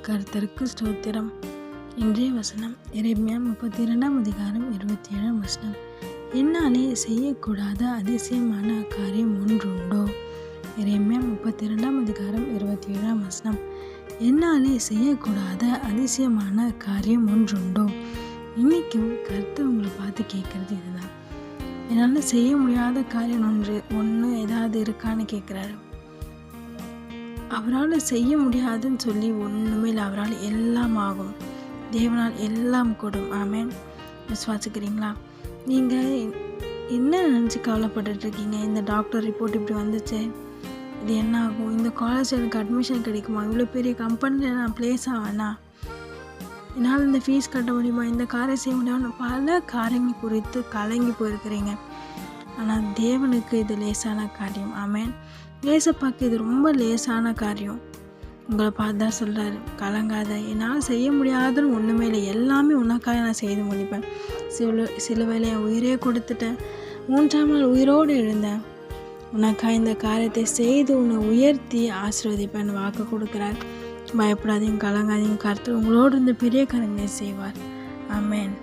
கர்த்தருக்கு ஸ்தோத்திரம். இன்றைய வசனம் எரேமியா 32:27. என்னாலே செய்யக்கூடாத அதிசயமான காரியம் ஒன்றுண்டோ. எரேமியா 32:27. என்னாலே செய்யக்கூடாத அதிசயமான காரியம் ஒன்றுண்டோ. இன்றைக்கும் கர்த்தர் உங்களை பார்த்து கேட்குறது இதுதான். என்னால் செய்ய முடியாத காரியம் ஒன்று ஏதாவது இருக்கான்னு கேட்குறாரு. அவரால் செய்ய முடியாதுன்னு சொல்லி ஒன்றுமே இல்லை. அவரால் எல்லாம் ஆகும். தேவனால் எல்லாம் கூடும். ஆமென். விசுவாசிக்கிறீங்களா? நீங்கள் என்ன நினச்சி கவலைப்பட்டுருக்கீங்க? இந்த டாக்டர் ரிப்போர்ட் இப்படி வந்துச்சு, இது என்ன ஆகும்? இந்த காலேஜ் எனக்கு அட்மிஷன் கிடைக்குமா? இவ்வளோ பெரிய கம்பெனியில் நான் ப்ளேஸ் ஆவேனா? என்னால் இந்த ஃபீஸ் கட்ட முடியுமா? இந்த காரியம் செய்ய முடியுமா? பல காரியங்கள் குறித்து கலங்கி போயிருக்கிறீங்க. ஆனால் தேவனுக்கு இது லேசான காரியம். ஆமென். ஏசப்பாக்கு இது ரொம்ப லேசான காரியம். உங்களை பார்த்து தான் சொல்கிறாரு, கலங்காத, என்னால் செய்ய முடியாதுன்னு ஒன்றுமே இல்லை, எல்லாமே உனக்காக நான் செய்து முடிப்பேன். சிலுவையில் என் உயிரே கொடுத்துட்டேன், 3ஆம் நாள் உயிரோடு எழுந்தேன், உனக்காக இந்த காரியத்தை செய்து உன்னை உயர்த்தி ஆசீர்வதிப்பேன் வாக்கு கொடுக்குறார். பயப்படாதீங்க, கலங்காதீங்க, கர்த்தர் உங்களோடு இருந்த பெரிய காரியங்களை செய்வார். ஆமென்.